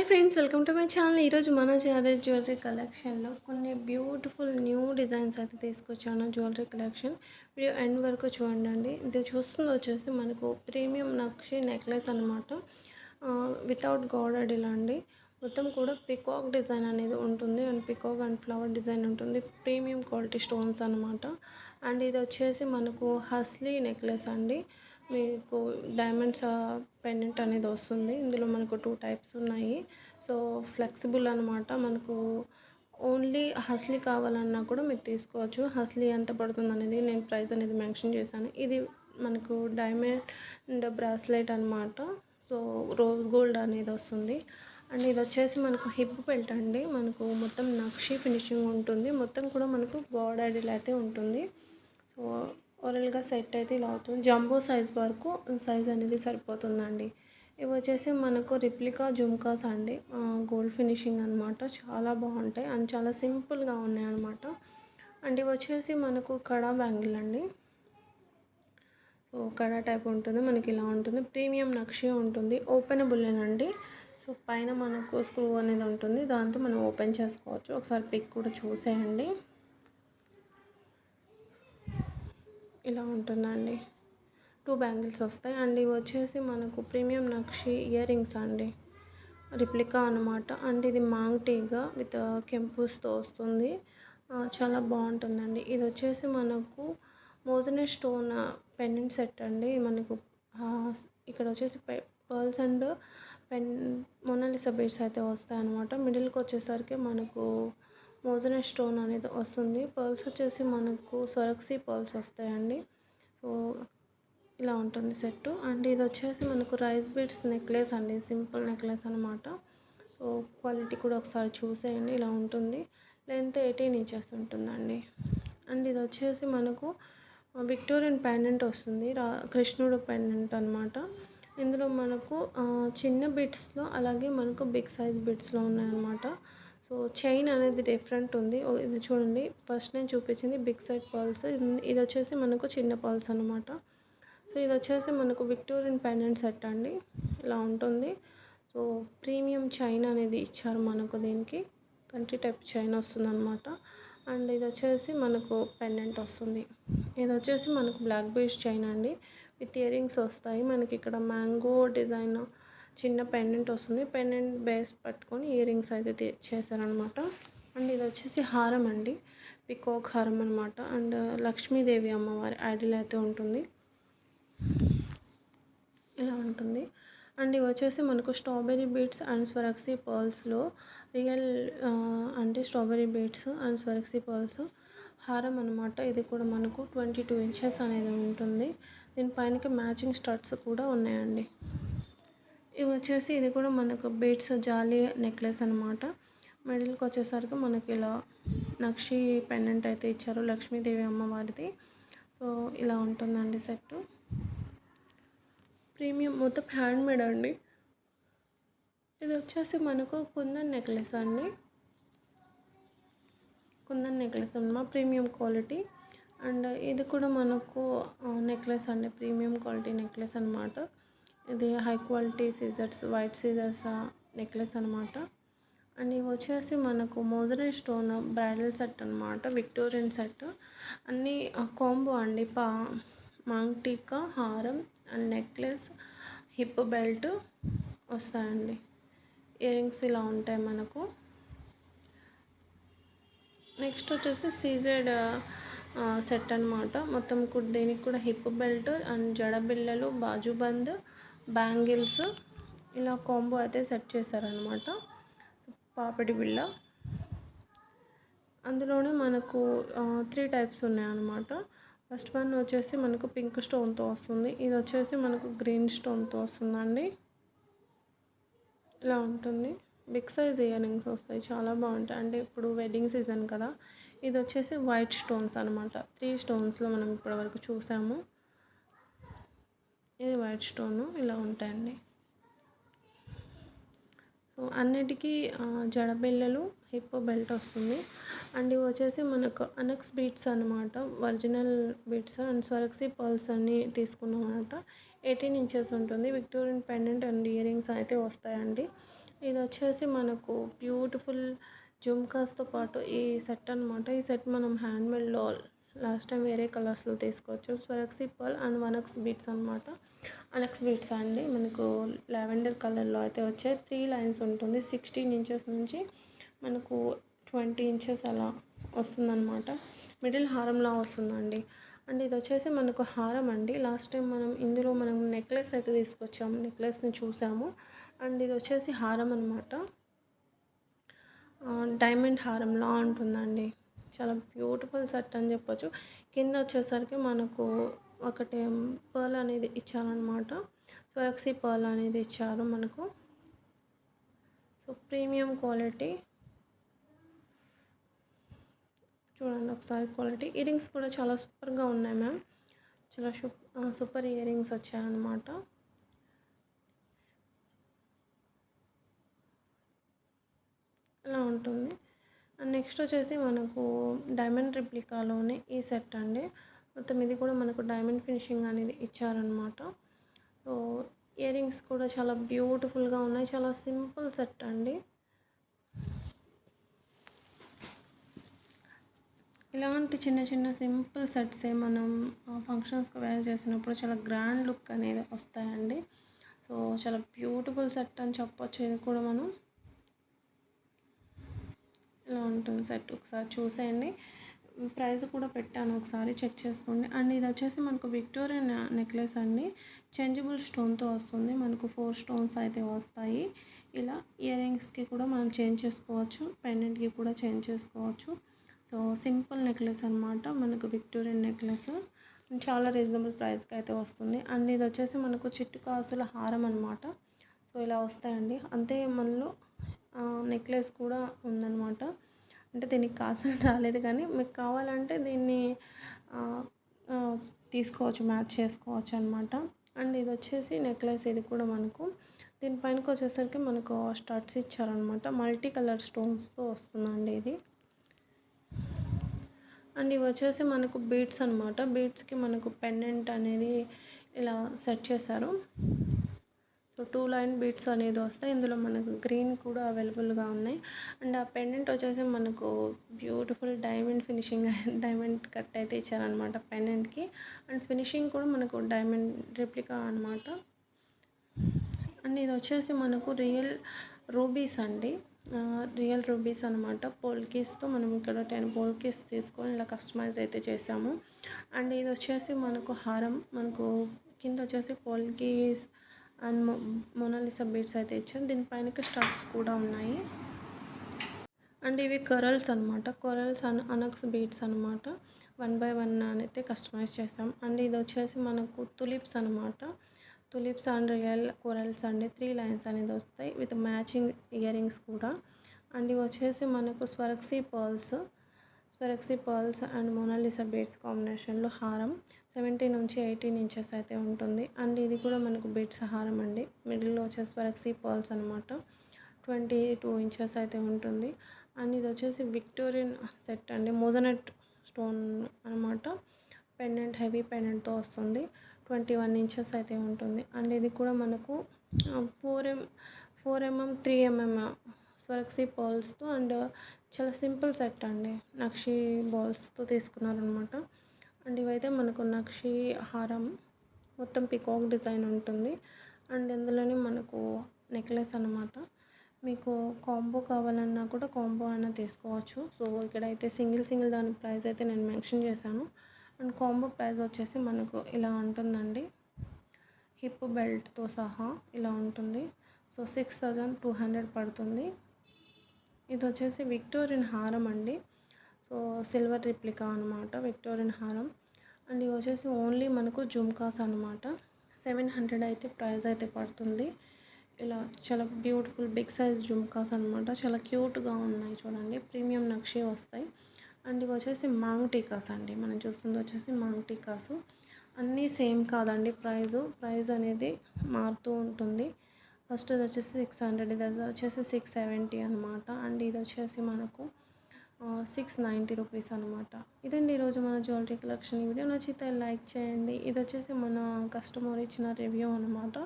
Friends, welcome to my channel. ఈరోజు మన jewellery కలెక్షన్లో కొన్ని బ్యూటిఫుల్ న్యూ డిజైన్స్ అయితే తీసుకొచ్చాను. జ్యువెలరీ కలెక్షన్ వీడియో ఎండ్ వరకు చూడండి. ఇది చూస్తుంది వచ్చేసి మనకు ప్రీమియం నక్షి నెక్లెస్ అనమాట. వితౌట్ గోడెడ్ ఇలా అండి. మొత్తం కూడా పికాక్ డిజైన్ అనేది ఉంటుంది and peacock and flower design ఉంటుంది. ప్రీమియం క్వాలిటీ స్టోన్స్ అనమాట. అండ్ ఇది వచ్చేసి మనకు హస్లీ నెక్లెస్ అండి. మీకు డైమండ్స్ పెండెంట్ అనేది వస్తుంది. ఇందులో మనకు 2 టైప్స్ ఉన్నాయి. సో ఫ్లెక్సిబుల్ అనమాట. మనకు ఓన్లీ హస్లీ కావాలన్నా కూడా మీరు తీసుకోవచ్చు. హస్లీ ఎంత పడుతుంది అనేది నేను ప్రైస్ అనేది మెన్షన్ చేశాను. ఇది మనకు డైమండ్ బ్రాస్లెట్ అనమాట. సో రోజ్ గోల్డ్ అనేది వస్తుంది. అండ్ ఇది వచ్చేసి మనకు హిప్ బెల్ట్ అండి. మనకు మొత్తం నక్షి ఫినిషింగ్ ఉంటుంది. మొత్తం కూడా మనకు బార్డర్ అయితే ఉంటుంది. సో ఓవరాల్గా సెట్ అయితే ఇలా అవుతుంది. జంబో సైజ్ వరకు సైజ్ అనేది సరిపోతుందండి. ఇవి వచ్చేసి మనకు రిప్లికా జుమ్కాస్ అండి. గోల్డ్ ఫినిషింగ్ అనమాట. చాలా బాగుంటాయి అండ్ చాలా సింపుల్గా ఉన్నాయి అనమాట. అండ్ ఇవి వచ్చేసి మనకు కడా బ్యాంగిల్ అండి. సో కడా టైప్ ఉంటుంది. మనకి ఇలా ఉంటుంది. ప్రీమియం నక్షి ఉంటుంది. ఓపెనబుల్ అండి. సో పైన మనకు స్క్రూ అనేది ఉంటుంది. దాంతో మనం ఓపెన్ చేసుకోవచ్చు. ఒకసారి పిక్ కూడా చూసేయండి. ఇలా ఉంటుందండి. 2 బ్యాంగిల్స్ వస్తాయి. అండ్ ఇవి వచ్చేసి మనకు ప్రీమియం నక్షి ఇయర్ రింగ్స్ అండి. రిప్లికా అనమాట. అండ్ ఇది మాంగ్టీగా విత్ కెంపుస్తో వస్తుంది. చాలా బాగుంటుందండి. ఇది వచ్చేసి మనకు మోజనే స్టోన్ పెండెంట్ సెట్ అండి. మనకు ఇక్కడ వచ్చేసి పర్ల్స్ అండ్ మొనాలిసా బీడ్స్ అయితే వస్తాయి అనమాట. మిడిల్కి వచ్చేసరికి మనకు మోజనే స్టోన్ అనేది వస్తుంది. పర్ల్స్ వచ్చేసి మనకు స్వరక్సీ పర్ల్స్ వస్తాయండి. సో ఇలా ఉంటుంది సెట్. అండ్ ఇది వచ్చేసి మనకు రైస్ బీడ్స్ నెక్లెస్ అండి. సింపుల్ నెక్లెస్ అనమాట. సో క్వాలిటీ కూడా ఒకసారి చూసేయండి. ఇలా ఉంటుంది. లెంత్ 18 ఇంచెస్ ఉంటుందండి. అండ్ ఇది వచ్చేసి మనకు విక్టోరియన్ పెండెంట్ వస్తుంది. కృష్ణుడు పెండెంట్ అనమాట. ఇందులో మనకు చిన్న బిట్స్లో అలాగే మనకు బిగ్ సైజ్ బిట్స్లో ఉన్నాయన్నమాట. సో చైన్ అనేది డిఫరెంట్ ఉంది. ఇది చూడండి, ఫస్ట్ నేను చూపించింది బిగ్ సైజ్ పర్ల్స్. ఇది వచ్చేసి మనకు చిన్న పర్ల్స్ అనమాట. సో ఇది వచ్చేసి మనకు విక్టోరియన్ పెండెంట్ సెట్ అండి. ఇలా ఉంటుంది. సో ప్రీమియం చైన్ అనేది ఇచ్చారు మనకు. దీనికి కంట్రీ టైప్ చైన్ వస్తుంది అనమాట. అండ్ ఇది వచ్చేసి మనకు పెండెంట్ వస్తుంది. ఇది వచ్చేసి మనకు బ్లాక్ బీడ్స్ చైన్ అండి. విత్ ఇయర్ రింగ్స్ వస్తాయి. మనకి ఇక్కడ మ్యాంగో డిజైన్ చిన్న పెండెంట్ వస్తుంది. పెండెంట్ బేస్ పట్టుకొని ఇయర్ రింగ్స్ అయితే చేశారనమాట. అండ్ ఇది వచ్చేసి హారం అండి. పికాక్ హారం అనమాట. అండ్ లక్ష్మీదేవి అమ్మవారి ఐడిల్ అయితే ఉంటుంది. ఇలా ఉంటుంది. అండ్ ఇవి వచ్చేసి మనకు స్ట్రాబెరీ బీడ్స్ అండ్ స్వరక్సీ పర్ల్స్లో రియల్ అంటే strawberry beads and Swarovski pearls హారం అనమాట. ఇది కూడా మనకు 22 ఇంచెస్ అనేది ఉంటుంది. దీనిపైనకి మ్యాచింగ్ స్టడ్స్ కూడా ఉన్నాయండి. ఇవి వచ్చేసి ఇది కూడా మనకు బీడ్స్ జాలీ నెక్లెస్ అనమాట. మిడిల్కి వచ్చేసరికి మనకి ఇలా నక్షి పెండెంట్ అయితే ఇచ్చారు లక్ష్మీదేవి అమ్మవారిది. సో ఇలా ఉంటుందండి సెట్. ప్రీమియం మొత్తం హ్యాండ్మేడ్ అండి. ఇది వచ్చేసి మనకు కుందన్ నెక్లెస్ అండి. కుందన్ నెక్లెస్ అన్నమాట. Premium quality. అండ్ ఇది కూడా మనకు నెక్లెస్ అండి. ప్రీమియం క్వాలిటీ నెక్లెస్ అనమాట. ఇది హై క్వాలిటీ సీజర్స్, వైట్ సీజర్స్ నెక్లెస్ అనమాట. అండ్ ఇవి వచ్చేసి మనకు మోజనే స్టోన్ బ్రైడల్ సెట్ అనమాట. విక్టోరియన్ సెట్ అన్నీ కాంబో అండి. మాంగ్టీకా హారం అండ్ నెక్లెస్ హిప్ బెల్ట్ వస్తాయండి. ఇయర్ రింగ్స్ ఇలా ఉంటాయి మనకు. నెక్స్ట్ వచ్చేసి సీజెడ్ సెట్ అనమాట. మొత్తం కూడా దీనికి కూడా హిప్ బెల్ట్ అండ్ జడబిళ్ళలు, బాజుబంద్, బ్యాంగిల్స్ ఇలా కాంబో అయితే సెట్ చేశారనమాట. పాపిడి బిళ్ళ అందులోనే మనకు 3 టైప్స్ ఉన్నాయన్నమాట. ఫస్ట్ వన్ వచ్చేసి మనకు పింక్ స్టోన్తో వస్తుంది. ఇది వచ్చేసి మనకు గ్రీన్ స్టోన్తో వస్తుందండి. ఇలా ఉంటుంది. బిగ్ సైజ్ ఇయర్ రింగ్స్ వస్తాయి. చాలా బాగుంటాయి. అంటే ఇప్పుడు వెడ్డింగ్ సీజన్ కదా. ఇది వచ్చేసి వైట్ స్టోన్స్ అనమాట. 3 స్టోన్స్లో మనం ఇప్పటివరకు చూసాము. ఇది వైట్ స్టోను. ఇలా ఉంటాయండి. సో అన్నిటికీ జడబిళ్ళలు, హిప్ బెల్ట్ వస్తుంది. అండ్ ఇవి వచ్చేసి మనకు అనెక్స్ బీడ్స్ అనమాట. Original beads and Swarovski pearls అన్నీ తీసుకున్నాం అనమాట. 18 ఇంచెస్ ఉంటుంది. Victorian pendant and ear rings అయితే వస్తాయండి. ఇది వచ్చేసి మనకు బ్యూటిఫుల్ జుమ్కాస్తో పాటు ఈ సెట్ అనమాట. ఈ సెట్ మనం హ్యాండ్మేడ్లో లాస్ట్ టైం వేరే కలర్స్లో తీసుకోవచ్చు. స్వరక్సీ పర్ల్ అండ్ వనక్స్ బీట్స్ అనమాట. అనక్స్ బీట్స్ అండి మనకు లావెండర్ కలర్లో అయితే వచ్చాయి. 3 లైన్స్ ఉంటుంది. 16 ఇంచెస్ నుంచి మనకు 20 ఇంచెస్ అలా వస్తుందన్నమాట. మిడిల్ హారంలా వస్తుందండి. అండ్ ఇది వచ్చేసి మనకు హారం అండి. లాస్ట్ టైం ఇందులో మనం నెక్లెస్ అయితే తీసుకొచ్చాము, నెక్లెస్ని చూసాము. అండ్ ఇది వచ్చేసి హారం అనమాట. డైమండ్ హారంలా ఉంటుందండి. చాలా బ్యూటిఫుల్ సెట్ అని చెప్పొచ్చు. కింద వచ్చేసరికి మనకు ఒకటి పర్ల్ అనేది ఇచ్చారనమాట. స్వరక్సీ పర్ల్ అనేది ఇచ్చారు మనకు. సో ప్రీమియం క్వాలిటీ చూడండి ఒకసారి క్వాలిటీ. ఇయర్ రింగ్స్ కూడా చాలా సూపర్గా ఉన్నాయి మ్యామ్. చాలా సూపర్ ఇయర్ రింగ్స్ వచ్చాయన్నమాట. ఇలా ఉంటుంది. అండ్ నెక్స్ట్ వచ్చేసి మనకు డైమండ్ రిప్లికాలోనే ఈ సెట్ అండి. మొత్తం ఇది కూడా మనకు డైమండ్ ఫినిషింగ్ అనేది ఇచ్చారనమాట. సో ఇయర్ రింగ్స్ కూడా చాలా బ్యూటిఫుల్గా ఉన్నాయి. చాలా సింపుల్ సెట్ అండి. ఇలాంటి చిన్న చిన్న సింపుల్ సెట్సే మనం ఫంక్షన్స్కి వేర్ చేసినప్పుడు చాలా గ్రాండ్ లుక్ అనేది వస్తాయండి. సో చాలా బ్యూటిఫుల్ సెట్ అని చెప్పొచ్చు. ఇది కూడా మనం ఇలా ఉంటుంది సెట్. ఒకసారి చూసేయండి. ప్రైస్ కూడా పెట్టాను, ఒకసారి చెక్ చేసుకోండి. అండ్ ఇది వచ్చేసి మనకు విక్టోరియన్ నెక్లెస్ అండి. చేంజబుల్ స్టోన్తో వస్తుంది. మనకు 4 స్టోన్స్ అయితే వస్తాయి. ఇలా ఇయర్ రింగ్స్కి కూడా మనం చేంజ్ చేసుకోవచ్చు, పెండెంట్కి కూడా చేంజ్ చేసుకోవచ్చు. సో సింపుల్ నెక్లెస్ అనమాట. మనకు విక్టోరియన్ నెక్లెస్ చాలా రీజనబుల్ ప్రైస్కి అయితే వస్తుంది. అండ్ ఇది వచ్చేసి మనకు చిట్టు కాసుల హారం అనమాట. సో ఇలా వస్తాయండి. అంతే మనలో నెక్లెస్ కూడా ఉందన్నమాట. అంటే దీనికి కాసులు రాలేదు, కానీ మీకు కావాలంటే దీన్ని తీసుకోవచ్చు, మ్యాచ్ చేసుకోవచ్చు అనమాట. అండ్ ఇది వచ్చేసి నెక్లెస్. ఇది కూడా మనకు దీనిపైనకి వచ్చేసరికి మనకు స్టడ్స్ ఇచ్చారనమాట. మల్టీ కలర్ స్టోన్స్తో వస్తుందండి ఇది. అండ్ ఇవి వచ్చేసి మనకు బీడ్స్ అనమాట. బీడ్స్కి మనకు పెండెంట్ అనేది ఇలా సెట్ చేశారు. సో 2 లైన్ బీడ్స్ అనేది వస్తాయి. ఇందులో మనకు గ్రీన్ కూడా అవైలబుల్గా ఉన్నాయి. అండ్ ఆ పెండెంట్ వచ్చేసి మనకు beautiful diamond finishing diamond cut అయితే ఇచ్చారనమాట పెండెంట్కి. అండ్ ఫినిషింగ్ కూడా మనకు డైమండ్ రెప్లికా అనమాట. అండ్ ఇది వచ్చేసి మనకు రియల్ రూబీస్ అండి. రియల్ రూబీస్ అనమాట. పోల్కీస్తో మనం ఇక్కడ 10 పోల్కీస్ తీసుకొని ఇలా కస్టమైజ్ అయితే చేసాము. అండ్ ఇది వచ్చేసి మనకు హారం. మనకు కింద వచ్చేసి పోల్కీస్ అండ్ మొనాలిసా బీడ్స్ అయితే ఇచ్చాను. దీనిపైన స్టడ్స్ కూడా ఉన్నాయి. అండ్ ఇవి కొరల్స్ అనమాట. కొరల్స్ అనక్స్ బీడ్స్ అనమాట. 1 by 1 అయితే కస్టమైజ్ చేసాం. అండ్ ఇది వచ్చేసి మనకు తులిప్స్ అనమాట. తులిప్స్ అండ్ రియల్ కొరల్స్ అండి. 3 లైన్స్ అనేది వస్తాయి విత్ మ్యాచింగ్ ఇయర్ రింగ్స్ కూడా. అండ్ ఇవి వచ్చేసి మనకు స్వరక్సీ పర్ల్స్ అండ్ మొనాలిసా బీడ్స్ కాంబినేషన్లో హారం. 17 నుంచి 18 ఇంచెస్ అయితే ఉంటుంది. అండ్ ఇది కూడా మనకు బీడ్స్ హారం అండి. మిడిల్లో వచ్చేసి స్వరక్సీ పర్ల్స్ అనమాట. 22 ఇంచెస్ అయితే ఉంటుంది. అండ్ ఇది వచ్చేసి విక్టోరియన్ సెట్ అండి. మోజనెట్ స్టోన్ అనమాట. పెండెంట్ హెవీ పెండెంట్తో వస్తుంది. 21 ఇంచెస్ అయితే ఉంటుంది. అండ్ ఇది కూడా మనకు 4 mm 3 mm స్వరక్సీ పర్ల్స్తో అండ్ చాలా సింపుల్ సెట్ అండి. నక్షి బాల్స్తో తీసుకున్నారనమాట. అండ్ ఇవైతే మనకు నక్షి హారం మొత్తం పికాక్ డిజైన్ ఉంటుంది. అండ్ ఇందులోనే మనకు నెక్లెస్ అనమాట. మీకు కాంబో కావాలన్నా కూడా కాంబో అయినా తీసుకోవచ్చు. సో ఇక్కడైతే సింగిల్ దాని ప్రైస్ అయితే నేను మెన్షన్ చేశాను. అండ్ కాంబో ప్రైస్ వచ్చేసి మనకు ఇలా ఉంటుందండి. హిప్ బెల్ట్తో సహా ఇలా ఉంటుంది. సో 6200 పడుతుంది. ఇది వచ్చేసి విక్టోరియన్ హారం అండి. సో సిల్వర్ రిప్లికా అనమాట విక్టోరియన్ హారం. అండ్ ఇవి వచ్చేసి ఓన్లీ మనకు జుమ్కాస్ అనమాట. 700 అయితే ప్రైస్ అయితే పడుతుంది. ఇలా చాలా బ్యూటిఫుల్ బిగ్ సైజ్ జుమ్కాస్ అనమాట. చాలా క్యూట్గా ఉన్నాయి చూడండి. ప్రీమియం నక్షి వస్తాయి. అండ్ ఇవి వచ్చేసి మాంగ్ టీకాస్ అండి. మనం చూస్తుంది వచ్చేసి మాంగ్ టీకాసు. అన్నీ సేమ్ కాదండి. ప్రైస్ అనేది మారుతూ ఉంటుంది. ఫస్ట్ ఇది వచ్చేసి 600, ఇది వచ్చేసి 670 అనమాట. అండ్ ఇది వచ్చేసి మనకు 690 రూపీస్ అనమాట. ఇదండి ఈరోజు మన జ్యువెలరీ కలెక్షన్. వీడియో నచ్చితే లైక్ చేయండి. ఇది వచ్చేసి మన కస్టమర్ ఇచ్చిన రివ్యూ అనమాట.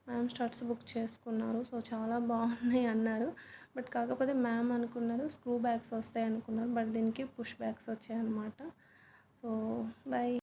మ్యామ్ స్టడ్స్ బుక్ చేసుకున్నారు. సో చాలా బాగున్నాయి అన్నారు. బట్ కాకపోతే మ్యామ్ అనుకున్నారు స్క్రూ బ్యాగ్స్ వస్తాయి అనుకున్నారు. బట్ దీనికి పుష్ బ్యాగ్స్ వచ్చాయన్నమాట. So by.